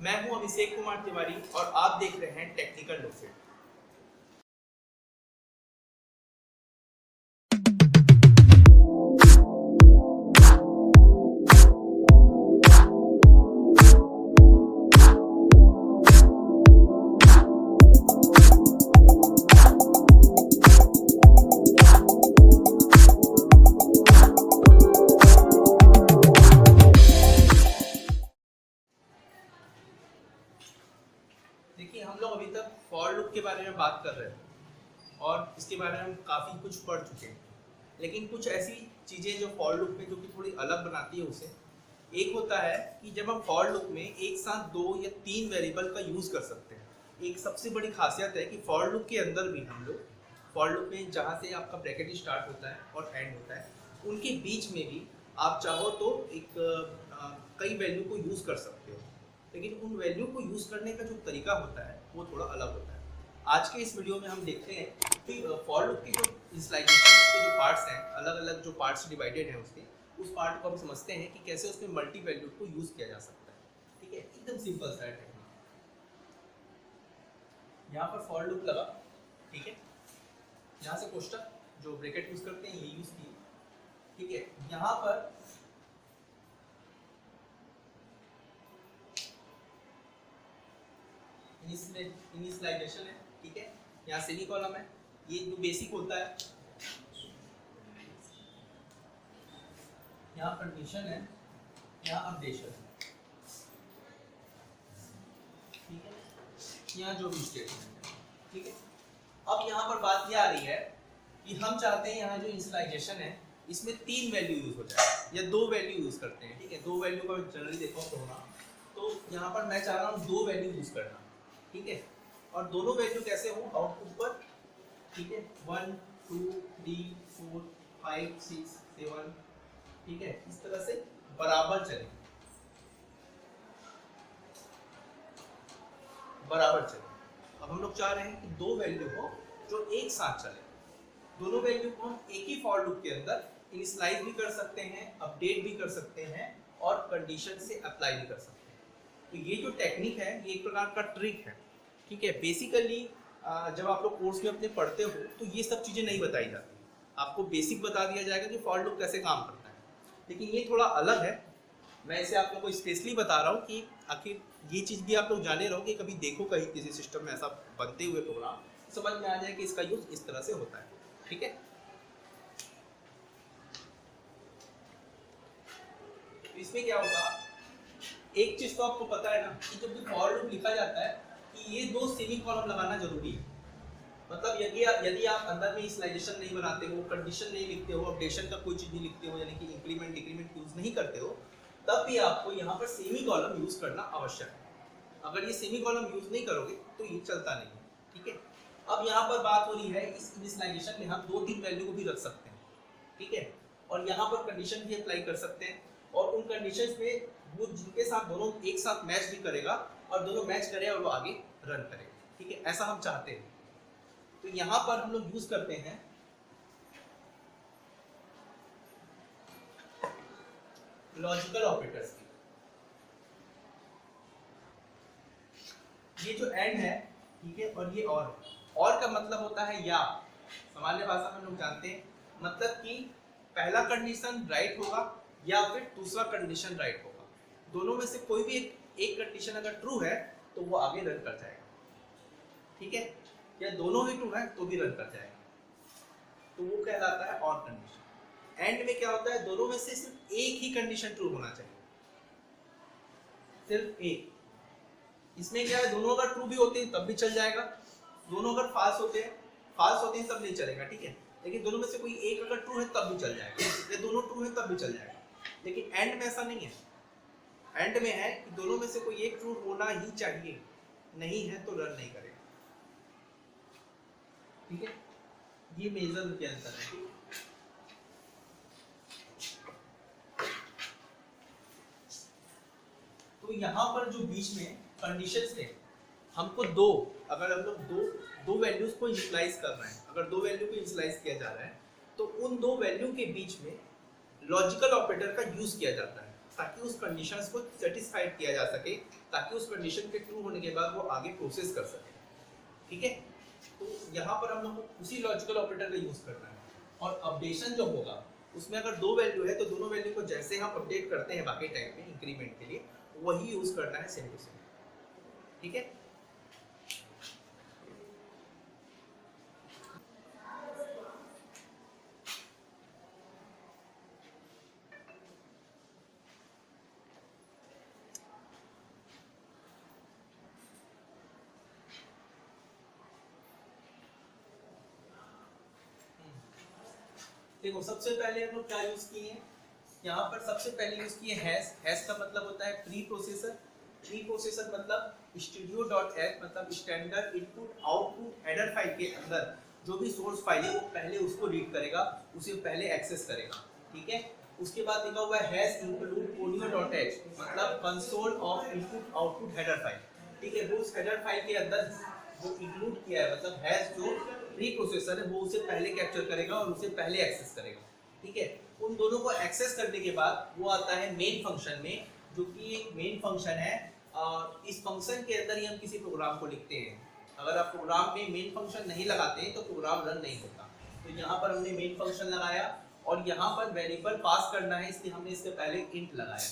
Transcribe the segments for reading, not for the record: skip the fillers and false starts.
मैं हूं अभिषेक कुमार तिवारी और आप देख रहे हैं टेक्निकल लोफिट। देखिए, हम लोग अभी तक फॉर लूप के बारे में बात कर रहे हैं और इसके बारे में हम काफ़ी कुछ पढ़ चुके हैं, लेकिन कुछ ऐसी चीज़ें जो फॉर लूप में जो कि थोड़ी अलग बनाती है उसे, एक होता है कि जब हम फॉर लूप में एक साथ 2 या 3 वेरिएबल का यूज़ कर सकते हैं। एक सबसे बड़ी खासियत है कि फॉर लूप के अंदर भी हम लोग फॉर लूप में जहाँ से आपका ब्रैकेट स्टार्ट होता है और एंड होता है, उनके बीच में भी आप चाहो तो एक कई वैल्यू को यूज़ कर सकते हो, लेकिन उन वैल्यू को यूज़ करने का जो तरीका होता है वो थोड़ा अलग होता है। आज के इस वीडियो में हम देखते हैं कि फॉर लूप के जो इनिशियलाइजेशन के जो पार्ट्स हैं, अलग अलग जो पार्ट्स डिवाइडेड हैं उसके, उस पार्ट को हम समझते हैं कि कैसे उसमें मल्टी वैल्यू को यूज़ किया जा सकता है। ठीक है, एकदम सिंपल सा है टेक्निक। यहाँ पर फॉर लूप लगा, ठीक है, यहाँ से कोष्टक जो ब्रैकेट यूज़ करते हैं ये यूज़ किए, ठीक है। यहाँ पर इनिशियलाइजेशन है, ठीक है, यहाँ सेमी कॉलम है, ये जो बेसिक होता है, यहाँ कंडीशन है, यहाँ अपडेशन है, ठीक है, यहाँ जो भी स्टेटमेंट है, ठीक है। अब यहाँ पर बात ये आ रही है कि हम चाहते हैं यहाँ जो इनिशियलाइजेशन है इसमें 3 वैल्यू यूज हो जाए या 2 वैल्यू यूज करते हैं, ठीक है। 2 वैल्यू का जनरली देखो तो यहाँ पर मैं चाह रहा हूँ 2 वैल्यू यूज करना, ठीक है, और दोनों वैल्यू कैसे हो आउटपुट पर, ठीक है, 1 2 3 4 5 6 7, ठीक है, इस तरह से बराबर चले, बराबर चले। अब हम लोग चाह रहे हैं कि 2 वैल्यू हो जो एक साथ चले, दोनों वैल्यू को हम एक ही फॉर लूप के अंदर इनिशियलाइज भी कर सकते हैं, अपडेट भी कर सकते हैं और कंडीशन से अप्लाई भी कर सकते हैं। तो ये जो टेक्निक है ये एक प्रकार का ट्रिक है, ठीक है। बेसिकली जब आप लोग कोर्स में अपने पढ़ते हो तो ये सब चीज़ें नहीं बताई जाती, आपको बेसिक बता दिया जाएगा कि फॉर लूप कैसे काम करता है, लेकिन ये थोड़ा अलग है। मैं इसे आप लोगों को स्पेशली बता रहा हूँ कि आखिर ये चीज़ भी आप लोग जाने रहो कि कभी देखो कहीं किसी सिस्टम में ऐसा बनते हुए प्रोग्राम, समझ में आ जाए कि इसका यूज इस तरह से होता है, ठीक है। तो इसमें क्या होगा, एक चीज तो आपको पता है ना कि जब भी फॉर लूप लिखा जाता है कि ये 2 सेमी कॉलम लगाना जरूरी है। मतलब यदि आप अंदर में इनिशियलाइजेशन नहीं बनाते हो, कंडीशन नहीं लिखते हो, अपडेशन का कोई चीज नहीं लिखते हो, यानी कि इंक्रीमेंट डिक्रीमेंट यूज नहीं करते हो, तब भी आपको यहाँ पर सेमी कॉलम यूज करना आवश्यक है। अगर ये सेमी कॉलम यूज नहीं करोगे तो ये चलता नहीं है, ठीक है। अब यहाँ पर बात हो रही है इस इनिशियलाइजेशन में हम 2-3 वैल्यू को भी रख सकते हैं, ठीक है, और यहाँ पर कंडीशन भी अप्लाई कर सकते हैं, और उन कंडीशंस में वो जिनके साथ दोनों एक साथ मैच भी करेगा और दोनों मैच करे और वो आगे रन करेगा, ठीक है, ऐसा हम चाहते हैं। तो यहाँ पर हम लोग यूज करते हैं लॉजिकल ऑपरेटर्स की। ये जो एंड है, ठीक है, और ये और का मतलब होता है या, सामान्य भाषा में लोग जानते हैं, मतलब कि पहला कंडीशन राइट होगा या फिर दूसरा कंडीशन राइट होगा, दोनों में से कोई भी एक कंडीशन अगर ट्रू है तो वो आगे रन कर जाएगा, ठीक है, या दोनों ही ट्रू है तो भी रन कर जाएगा, तो वो कहलाता है और कंडीशन। एंड में क्या होता है, दोनों में से सिर्फ एक ही कंडीशन ट्रू होना चाहिए, सिर्फ एक। इसमें क्या है, दोनों अगर ट्रू भी होते हैं तब भी चल जाएगा, दोनों अगर फाल्स होते हैं तब नहीं चलेगा, ठीक है, लेकिन दोनों में से कोई एक अगर ट्रू है तब भी चल जाएगा, या दोनों ट्रू है तब भी चल जाएगा। लेकिन एंड में ऐसा नहीं है, एंड में है कि दोनों में से कोई एक ट्रू होना ही चाहिए, नहीं है तो रन नहीं करेगा, ठीक है। ये मेजर के अंतर है, ठीक है। तो यहाँ पर जो बीच में कंडीशंस थे, हमको अगर हम लोग दो वैल्यूज को इनिशियलाइज कर रहे हैं, अगर 2 वैल्यू को इनिशियलाइज किया जा रहा है तो उन 2 वैल्यू के बीच में लॉजिकल ऑपरेटर का यूज किया जाता है। ताकि उस कंडीशंस को सेटिस्फाइड किया जा सके, ताकि उस कंडीशन के ट्रू होने के बाद वो आगे प्रोसेस कर सके। ठीक है, तो यहाँ पर हम लोग को उसी लॉजिकल ऑपरेटर का यूज करना है। और अपडेशन जो होगा उसमें अगर दो वैल्यू है तो दोनों वैल्यू को जैसे हम अपडेट करते हैं बाकी टाइम में इंक्रीमेंट के लिए, वही यूज करना है सेम टू सेम। ठीक है, देखो सबसे पहले हम लोग क्या यूज किए हैं, यहाँ पर सबसे पहले यूज किए हैश। हैश का मतलब होता है प्री प्रोसेसर। प्री प्रोसेसर मतलब studio.h, मतलब standard input output header file के अंदर जो भी सोर्स फाइल है वो पहले उसको रीड करेगा, उसे पहले एक्सेस करेगा। ठीक है, उसके बाद लिखा हुआ है हैश इंक्लूड conio.h, मतलब console of input output header file. ठीक है, वो उस हेडर फाइल के अंदर जो इंक्लूड किया है, मतलब हैश जो प्री प्रोसेसर है वो उसे पहले कैप्चर करेगा और उसे पहले एक्सेस करेगा। ठीक है, उन दोनों को एक्सेस करने के बाद वो आता है मेन फंक्शन में, जो कि एक मेन फंक्शन है। इस फंक्शन के अंदर ही हम किसी प्रोग्राम को लिखते हैं। अगर आप प्रोग्राम में मेन फंक्शन नहीं लगाते हैं तो प्रोग्राम रन नहीं होता। तो यहाँ पर हमने मेन फंक्शन लगाया और यहाँ पर वेरिएबल पास करना है, इसलिए हमने इसके पहले इंट लगाया।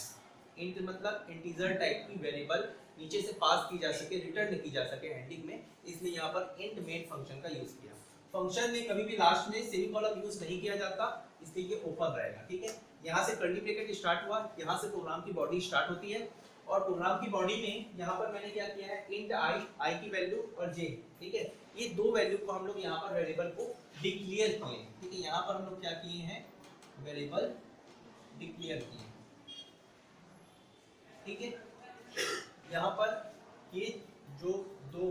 इंट मतलब इंटीजर टाइप की वेरिएबल नीचे से पास की जा सके, रिटर्न की जा सके हैंडिंग में, इसलिए यहाँ पर इंट मेन फंक्शन का यूज किया। फंक्शन में कभी भी लास्ट में सेमीकोलन यूज नहीं किया जाता, इसलिए ये ओपन रहेगा। ठीक है, यहाँ से कर्ली ब्रैकेट स्टार्ट हुआ, यहाँ से प्रोग्राम की बॉडी स्टार्ट होती है और प्रोग्राम की बॉडी में यहाँ पर मैंने क्या किया है, इंट आई की वैल्यू और जे। ठीक है, ये दो वैल्यू को हम लोग यहाँ पर वेरिएबल को डिक्लेयर किए हैं। ठीक है, यहाँ पर हम लोग क्या किए हैं, वेरिएबल डिक्लेयर किए। ठीक है, यहाँ पर ये जो दो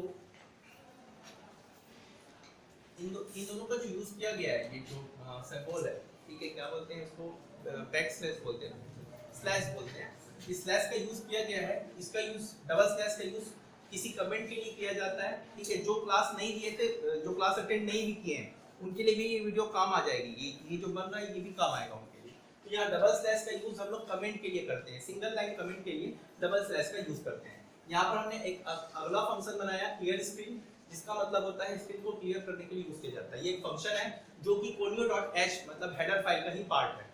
इन दोनों का जो यूज किया गया है, ये जो सिंबल है, ठीक है, क्या बोलते हैं इसको, बैक स्लैश बोलते हैं, स्लैश बोलते हैं। इस स्लैश का यूज किया गया है, इसका यूज डबल स्लैश का यूज किसी कमेंट के लिए किया जाता है। ठीक है, जो क्लास नहीं दिए थे, जो क्लास अटेंड नहीं भी किए हैं, उनके लिए भी ये वीडियो काम आ जाएगी। ये जो बन रहा है ये भी काम आएगा उनके लिए। तो यहाँ डबल स्लैश का यूज हम लोग कमेंट के लिए करते हैं, सिंगल लाइन कमेंट के लिए डबल स्लैश का यूज करते हैं। यहाँ पर हमने एक अगला फंक्शन बनाया क्लियर स्क्रीन, जिसका मतलब होता है स्क्रीन को क्लियर करने के लिए यूज किया जाता है। ये एक फंक्शन है जो कि conio.h मतलब हेडर फाइल का ही पार्ट है।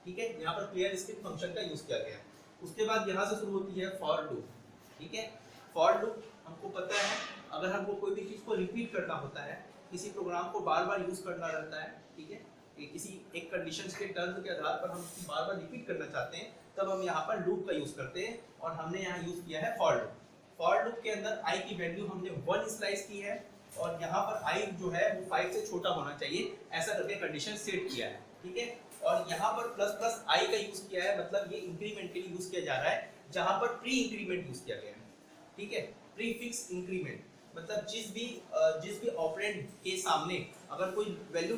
ठीक है, यहाँ पर क्लियर स्क्रीन फंक्शन का यूज किया गया है। उसके बाद यहाँ से शुरू होती है फॉर लूप। ठीक है, फॉर लूप हमको पता है, अगर हमको कोई भी चीज को रिपीट करना होता है, किसी प्रोग्राम को बार बार यूज करना रहता है, ठीक है, किसी एक कंडीशन के टर्म के आधार पर हम बार बार रिपीट करना चाहते हैं, तब हम यहाँ पर लूप का यूज करते हैं। और हमने यहाँ यूज किया है फॉर लूप। फॉर लूप के अंदर i की वैल्यू हमने 1 स्लाइस की है और यहाँ पर i जो है वो 5 से छोटा होना चाहिए, ऐसा करके कंडीशन सेट किया है। ठीक है, और यहाँ पर प्लस प्लस i का यूज किया है, मतलब ये इंक्रीमेंट के लिए यूज किया जा रहा है, जहाँ पर प्री इंक्रीमेंट यूज किया गया है। ठीक है, प्री फिक्स इंक्रीमेंट मतलब जिस भी ऑपरेंड के सामने अगर कोई वैल्यू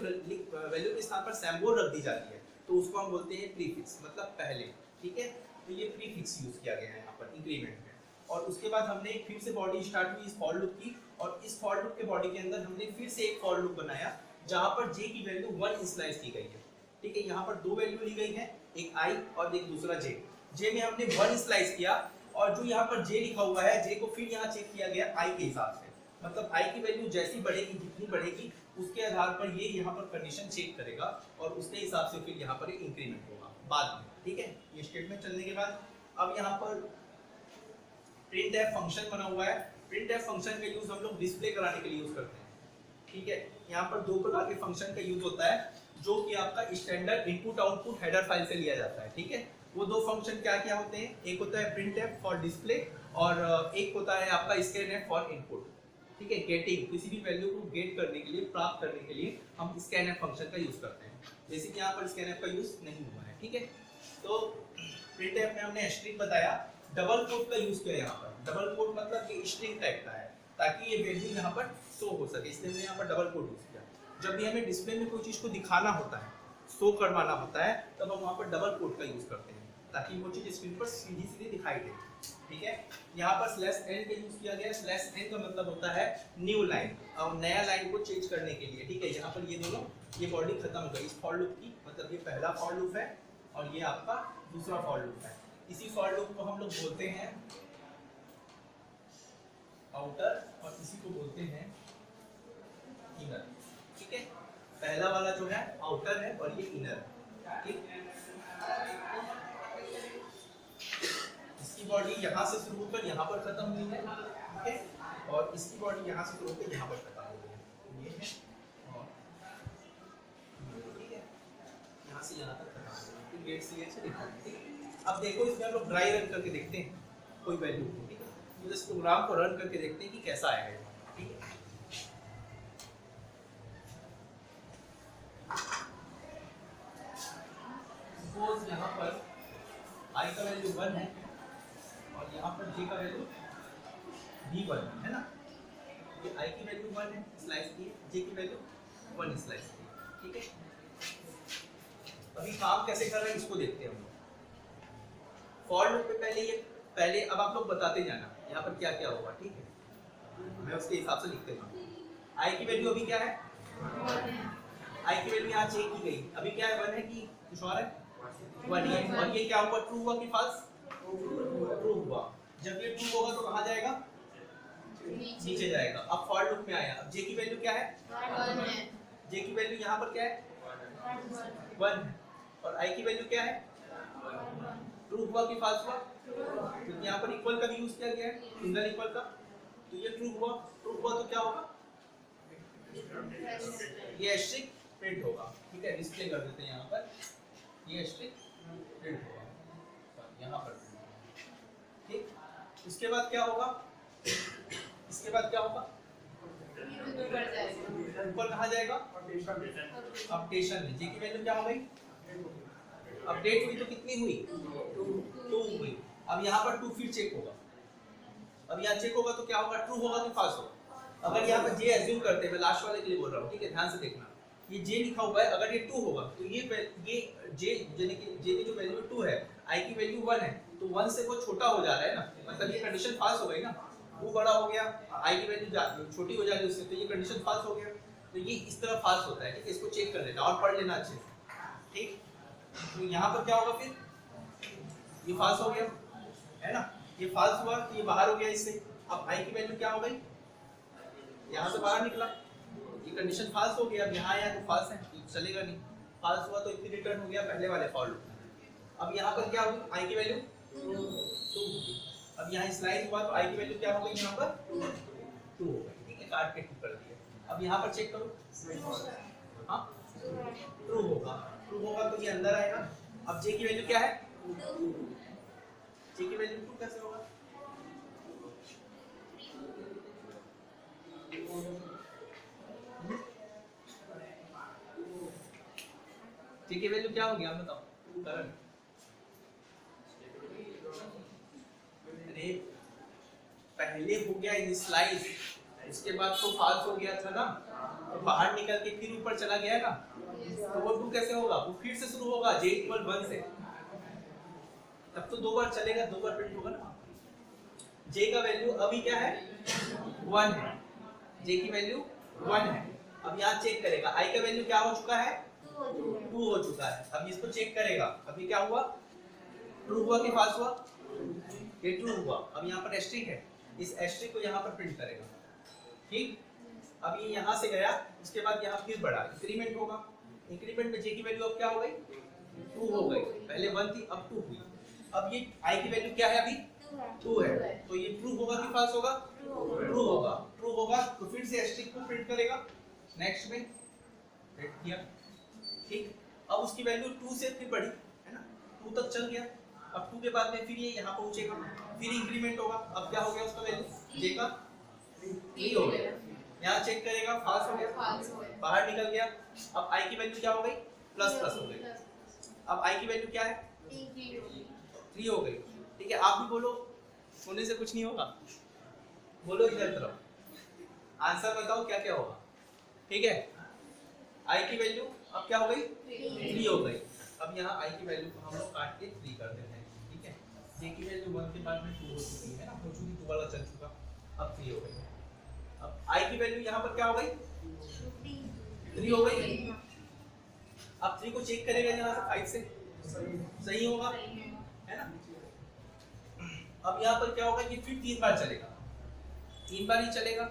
के स्थान पर सिंबल रख दी जाती है तो उसको हम बोलते हैं प्रीफिक्स, मतलब पहले। ठीक है, तो ये प्रीफिक्स यूज किया गया है यहाँ पर इंक्रीमेंट में। और उसके बाद हमने फिर से बॉडी स्टार्ट हुई इस फॉर लूप की, और इस फॉर लूप के बॉडी के अंदर हमने फिर से एक फॉर लूप बनाया जहाँ पर j की वैल्यू 1 इनिशियलाइज की गई है। ठीक है, यहाँ पर दो वैल्यू ली गई है, एक i और एक दूसरा j। j में हमने 1 इनिशियलाइज किया और जो यहाँ पर j लिखा हुआ है, j को फिर यहाँ चेक किया गया i के हिसाब से, मतलब i की वैल्यू जैसी बढ़ेगी, जितनी बढ़ेगी उसके आधार पर ये यहाँ पर कंडीशन चेक करेगा और उसके हिसाब से फिर यहाँ पर इंक्रीमेंट होगा बाद में। ठीक है, ये स्टेटमेंट चलने के बाद अब यहाँ पर printf फंक्शन बना हुआ है। printf फंक्शन का यूज हम लोग डिस्प्ले कराने के लिए यूज करते हैं। ठीक है, यहाँ पर दो प्रकार के फंक्शन का यूज होता है जो कि आपका standard input output header file से लिया जाता है। ठीक है, वो दो फंक्शन क्या क्या होते हैं, एक होता है printf फॉर डिस्प्ले और एक होता है आपका scanf फॉर इनपुट। ठीक है, गेटिंग, किसी भी वैल्यू को गेट करने के लिए, प्राप्त करने के लिए हम scanf फंक्शन का यूज करते हैं, जैसे कि यहाँ पर scanf का यूज नहीं हुआ है। ठीक है, तो printf में हमने स्ट्रिंग बताया, डबल कोट का यूज किया यहाँ पर। डबल कोट मतलब कि स्ट्रिंग टाइप का है ताकि ये वैल्यू यहाँ पर शो हो सके, इसलिए हमने यहाँ पर डबल कोट यूज किया। जब भी हमें डिस्प्ले में कोई चीज को दिखाना होता है, शो करवाना होता है, तब हम वहाँ पर डबल कोट का यूज करते हैं ताकि वो चीज स्क्रीन पर सीधी सीधी दिखाई दे। ठीक है, यहाँ पर /n का यूज किया गया। /n का मतलब होता है न्यू लाइन, और नया लाइन को चेंज करने के लिए। ठीक है, यहाँ पर ये दोनों, ये बॉडी खत्म हो गई इस फॉर लूप की, मतलब ये पहला फॉर लूप है और ये आपका दूसरा फॉर लूप है। इसी फॉर लूप को हम लोग बोलते हैं आउटर और इसी को बोलते हैं इनर। ठीक है, पहला वाला जो है आउटर है और ये इनर है। ठीक, इसकी बॉडी यहाँ से शुरू होकर यहाँ पर खत्म हुई है। ठीक है, और इसकी बॉडी यहाँ से शुरू होकर यहाँ पर खत्म हुई है। ये है और ठीक है, यहाँ से यहाँ तक खत्म हुई है। गेट से गेट से दिखा। अब देखो इसमें हम लोग ड्राई रन करके देखते हैं कोई वैल्यू। ठीक है, तो इस प्रोग्राम को रन करके देखते हैं कि कैसा आएगा। ठीक है, सपोज यहाँ पर i का वैल्यू 1 है और यहाँ पर j का वैल्यू b1 है ना। ये i की वैल्यू 1 है स्लाइस की, j की वैल्यू 1 स्लाइस की। ठीक है, अभी काम कैसे कर रहे हैं इसको देखते हैं हम लोग। फॉर लूप पे पहले अब आप लोग बताते जाना यहाँ पर क्या क्या होगा। ठीक है, मैं उसके हिसाब से लिखते जाऊँ। i की वैल्यू अभी क्या है, i की वैल्यू यहाँ चेक की गई, अभी क्या है 1 है कि कुछ और है 1 है। और ये क्या हुआ, ट्रू हुआ कि फॉल्स, ट्रू हुआ। जब ये ट्रू होगा तो कहाँ जाएगा, नीचे जाएगा। अब फॉर लूप में आया, अब j की वैल्यू क्या है 1 है, j की वैल्यू यहाँ पर क्या है 1 है और i की वैल्यू क्या है, ट्रू हुआ कि फॉल्स हुआ, क्योंकि यहाँ पर इक्वल का भी यूज किया गया है, सिंगल इक्वल का। तो ये ट्रू हुआ, ट्रू हुआ तो क्या होगा, ये एस्ट्रिक प्रिंट होगा। ठीक है, डिस्प्ले कर देते हैं यहाँ पर, ये एस्ट्रिक प्रिंट होगा यहाँ पर। ठीक, इसके बाद क्या होगा, इसके बाद क्या होगा, ऊपर कहाँ जाएगा, अपडेशन में। j की वैल्यू क्या हो गई, अपडेट हुई तो कितनी हुई 2 हुई। अब यहाँ पर 2 फिर चेक होगा, अब यहाँ चेक होगा तो क्या होगा, ट्रू होगा कि फॉल्स होगा। अगर यहाँ पर j एज्यूम करते हैं, मैं लास्ट वाले के लिए बोल रहा हूँ। ठीक है, ध्यान से देखना, ये j लिखा हुआ है, अगर ये 2 होगा तो ये j यानी कि j की जो वैल्यू 2 है, i की वैल्यू 1 है, तो 1 से वो छोटा हो जा रहा है ना, मतलब ये कंडीशन फॉल्स हो गई ना। 2 बड़ा हो गया, i की वैल्यू छोटी हो जा रही है उससे, तो ये कंडीशन फॉल्स हो गया। तो ये इस तरह फॉल्स होता है। ठीक है, इसको चेक कर लेना और पढ़ लेना अच्छे से। ठीक, तो यहाँ पर क्या होगा, फिर ये फॉल्स हो गया है ना, ये फॉल्स हुआ तो ये बाहर हो गया इससे। अब i की वैल्यू क्या हो गई, यहाँ से बाहर निकला, ये कंडीशन फॉल्स हो गया। अब यहाँ आया तो फॉल्स है, तो चलेगा नहीं, फॉल्स हुआ तो फिर रिटर्न हो गया पहले वाले फॉर लूप। अब यहाँ पर क्या हुई, i की वैल्यू 2। अब यहाँ स्लाइड हुआ तो i की वैल्यू क्या हो गई, यहाँ पर 2 हो गई। ठीक है, काट के 2 कर दिया। अब यहाँ पर चेक करो, हाँ ट्रू होगा, ट्रू होगा तो ये अंदर आएगा। अब j की वैल्यू क्या है, j की वैल्यू 2 कैसे होगा, j की वैल्यू क्या हो गया बताओ करण। अरे पहले हो गया इनिशियलाइज, उसके बाद तो फॉल्स हो गया था ना, तो बाहर निकल के फिर ऊपर चला गया ना, तो वो 2 कैसे होगा, वो फिर से शुरू होगा j इक्वल 1 से, तब तो 2 बार चलेगा, 2 बार प्रिंट होगा ना। j का वैल्यू अभी क्या है 1 है, j की वैल्यू 1 है। अब यहाँ चेक करेगा, i का वैल्यू क्या हो चुका है 2 हो चुका है। अब इसको चेक करेगा, अभी क्या हुआ, ट्रू हुआ कि फॉल्स हुआ, ये ट्रू हुआ। अब यहाँ पर एस्ट्रिक है, इस एस्ट्रिक को यहाँ पर प्रिंट करेगा। ठीक, अब ये यहाँ से गया, उसके बाद यहाँ फिर बढ़ा, इंक्रीमेंट होगा। इंक्रीमेंट में j की वैल्यू अब क्या हो गई 2 हो गई, पहले 1 थी अब 2 हुई। अब ये i की वैल्यू क्या है, अभी 2 है, तो ये ट्रू होगा कि फॉल्स होगा, ट्रू होगा। ट्रू होगा तो फिर से एस्ट्रिक को प्रिंट करेगा, नेक्स्ट में प्रिंट किया। ठीक, अब उसकी वैल्यू 2 से फिर बढ़ी है ना, 2 तक चल गया। अब 2 के बाद में फिर ये यहाँ पहुंचेगा, फिर इंक्रीमेंट होगा। अब क्या हो गया उसका वैल्यू j का 3 हो गया, यहाँ चेक करेगा फॉल्स हो गया, बाहर निकल गया। अब i की वैल्यू क्या हो गई, प्लस प्लस हो गई। अब i की वैल्यू क्या है 3 हो गई। ठीक है, आप भी बोलो, होने से कुछ नहीं होगा, बोलो इधर तरफ, आंसर बताओ क्या क्या होगा। ठीक है, i की वैल्यू अब क्या हो गई 3 हो गई। अब यहाँ i की वैल्यू को हम लोग काट के 3 कर देते हैं। ठीक है, j की वैल्यू 1 के बाद में 2 हो चुकी है ना, हो चुकी 2 वाला चल चुका, अब 3 हो गई। अब i की वैल्यू यहाँ पर क्या हो गई 3 हो गई। अब 3 को चेक करेगा यहाँ से 5 से, सही होगा है ना। अब यहाँ पर क्या होगा कि फिर 3 बार चलेगा, 3 बार ही चलेगा,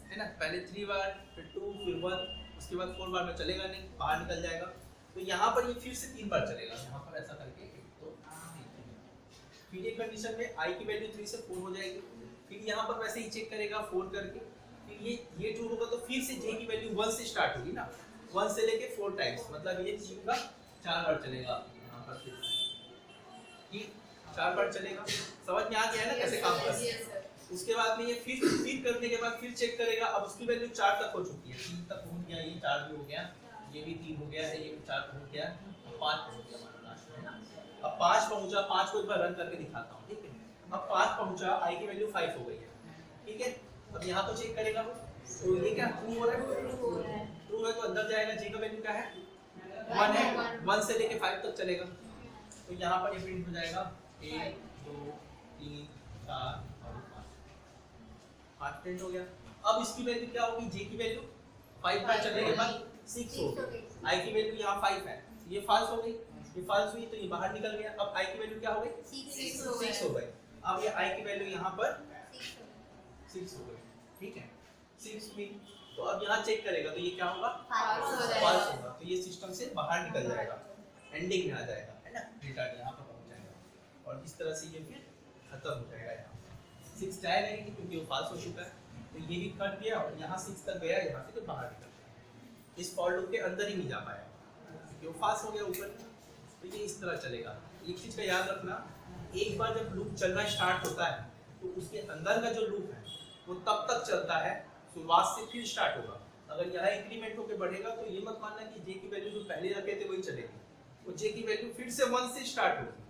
है ना। पहले 3 बार, फिर 2, फिर 1, उसके बाद 4 बार में चलेगा नहीं, बाहर निकल जाएगा। तो यहाँ पर ये फिर से 3 बार चलेगा, यहाँ पर ऐसा करके 1 2 3। फिर एक कंडीशन में i की वैल्यू 3 से 4 हो जाएगी, फिर यहाँ पर वैसे ही चेक करेगा 4 करके, फिर ये ट्रू होगा तो फिर से j की वैल्यू 1 से स्टार्ट होगी ना, 1 से लेके 4 टाइम्स, मतलब ये चीज का 4 बार चलेगा यहाँ पर, ठीक 4 बार चलेगा। समझ में आ गया है ना कैसे काम करता है। उसके बाद में ये फिर करने के बाद फिर चेक करेगा, अब उसकी वैल्यू 4 तक हो चुकी है, 3 तक पहुंच गया, ये 4 भी हो गया, ये भी 3 हो गया है, ये भी 4 हो गया, 5 पहुंच गया हमारा लास्ट में, है ना। अब 5 पहुंचा, 5 को एक बार रन करके दिखाता हूं, ठीक है। अब 5 पहुंचा, i की वैल्यू 5 हो गई है, ठीक है। अब यहां तो चेक करेगा, तो ये क्या ट्रू हो रहा है, ट्रू है तो अंदर जाएगा, j का वैल्यू क्या है 1 है, 1 से लेके 5 तक चलेगा, तो यहां पर ये प्रिंट हो जाएगा 1 2 3 4 5 प्रिंट हो गया। अब इसकी वैल्यू क्या होगी, j की वैल्यू 5 बार चलने के बाद 6 हो गई, i की वैल्यू यहाँ 5 है, ये फॉल्स हो गई, ये फॉल्स हुई तो ये बाहर निकल गया। अब i की वैल्यू क्या हो गई 6 हो गई। अब ये i की वैल्यू यहाँ पर 6 हो गई, ठीक है 6 हुई। तो अब यहाँ चेक करेगा तो ये क्या होगा फॉल्स होगा, तो ये सिस्टम से बाहर निकल जाएगा, एंडिंग में आ जाएगा, है ना, रिटर्न यहाँ पर पहुँच जाएगा और इस तरह से ये फिर खत्म हो जाएगा। यहाँ 6 जाएगा नहीं क्योंकि वो फॉल्स हो चुका है, तो ये भी कट गया और यहाँ 6 तक गया, यहाँ से तो बाहर निकल गया, इस फॉर लूप के अंदर ही नहीं जा पाया क्योंकि वो फॉल्स हो गया ऊपर। तो ये इस तरह चलेगा। एक चीज़ का याद रखना, एक बार जब लूप चलना स्टार्ट होता है तो उसके अंदर का जो लूप है वो तब तक चलता है, शुरुआत से फिर स्टार्ट होगा। अगर यहाँ इंक्रीमेंट होकर बढ़ेगा तो ये मत मानना कि j की वैल्यू जो पहले रखे थे वही चलेगी, वो j की वैल्यू फिर से 1 से स्टार्ट होगी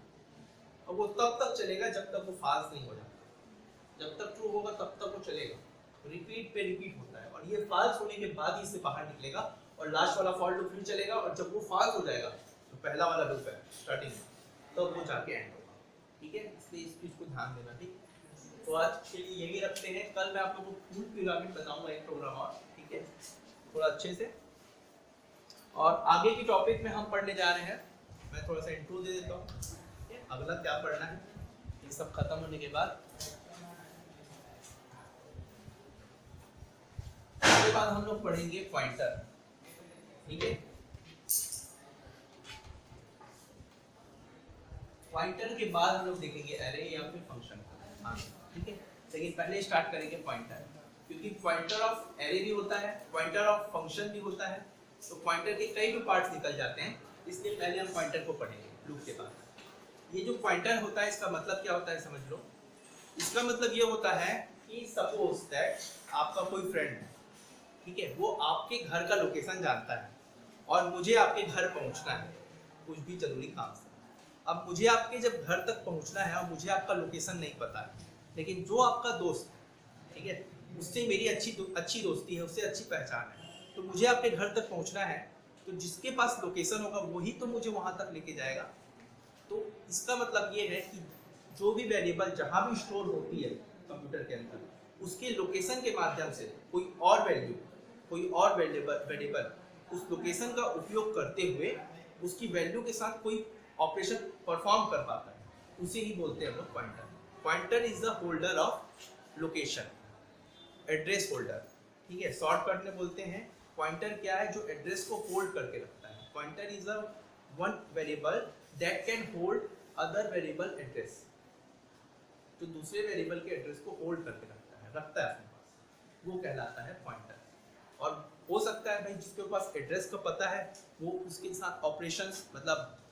और वो तब तक चलेगा जब तक वो फॉल्स नहीं हो जाता, जब तक ट्रू होगा तब तक वो चलेगा, रिपीट पे रिपीट होता है और ये फॉल्स होने के बाद ही इससे बाहर निकलेगा और लास्ट वाला फॉर लूप फिर चलेगा और जब वो फॉल्स हो जाएगा तो पहला वाला लूप है स्टार्टिंग तब तो वो जाके एंड होगा, ठीक है। इसलिए इस चीज को ध्यान देना, ठीक। तो आज के लिए यही रखते हैं, कल मैं आप लोगों को फुल पिरामिड बताऊंगा एक प्रोग्राम और, ठीक है, थोड़ा अच्छे से। और आगे की टॉपिक में हम पढ़ने जा रहे हैं, मैं थोड़ा सा इंट्रो दे देता हूँ अगला क्या पढ़ना है ये सब खत्म होने के बाद। उसके बाद हम लोग पढ़ेंगे पॉइंटर, ठीक है। पॉइंटर के बाद हम लोग देखेंगे एरे या फिर फंक्शन, हाँ ठीक है। लेकिन पहले स्टार्ट करेंगे पॉइंटर, क्योंकि पॉइंटर ऑफ एरे भी होता है, पॉइंटर ऑफ फंक्शन भी होता है, तो पॉइंटर के कई भी पार्ट्स निकल जाते हैं, इसलिए पहले हम पॉइंटर को पढ़ेंगे लूप के बाद। ये जो पॉइंटर होता है इसका मतलब क्या होता है समझ लो। इसका मतलब ये होता है कि सपोज दैट आपका कोई फ्रेंड है, ठीक है, वो आपके घर का लोकेशन जानता है और मुझे आपके घर पहुंचना है कुछ भी जरूरी काम से। अब मुझे आपके जब घर तक पहुंचना है और मुझे आपका लोकेशन नहीं पता है, लेकिन जो आपका दोस्त है, ठीक है, उससे मेरी अच्छी दोस्ती है, उससे अच्छी पहचान है, तो मुझे आपके घर तक पहुंचना है, तो जिसके पास लोकेशन होगा वही तो मुझे वहां तक लेके जाएगा। तो इसका मतलब ये है कि जो भी वेरिएबल जहां भी स्टोर होती है कंप्यूटर के अंदर, उसके लोकेशन के माध्यम से कोई और वेरिएबल उस लोकेशन का उपयोग करते हुए उसकी वैल्यू के साथ कोई ऑपरेशन परफॉर्म कर पाता है, उसे ही बोलते हैं हम लोग pointer. Pointer is the holder of location, address holder, ठीक है, शॉर्टकट में बोलते हैं। पॉइंटर क्या है, जो एड्रेस को होल्ड करके रखता है। Pointer is a one variable that can hold other variable address, जो दूसरे वेरिएबल के एड्रेस को होल्ड करके रखता है अपने पास, वो कहलाता है पॉइंटर। और हो सकता है भाई जिसके पास एड्रेस का पता है वो उसके साथ ऑपरेशंस, मतलब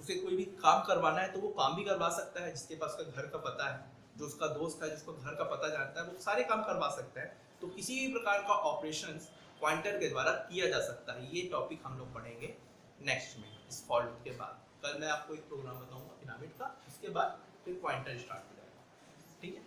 उसे कोई भी काम करवाना है तो वो काम भी करवा सकता है। जिसके पास का घर का पता है, जो उसका दोस्त है जिसको घर का पता जानता है, वो सारे काम करवा सकता है। तो किसी भी प्रकार का ऑपरेशंस पॉइंटर के द्वारा किया जा सकता है। ये टॉपिक हम लोग पढ़ेंगे नेक्स्ट में, इस फॉर लूप के बाद। कल मैं आपको एक प्रोग्राम बताऊंगा पिरामिड का, उसके बाद फिर पॉइंटर स्टार्ट हो जाएगा, ठीक है।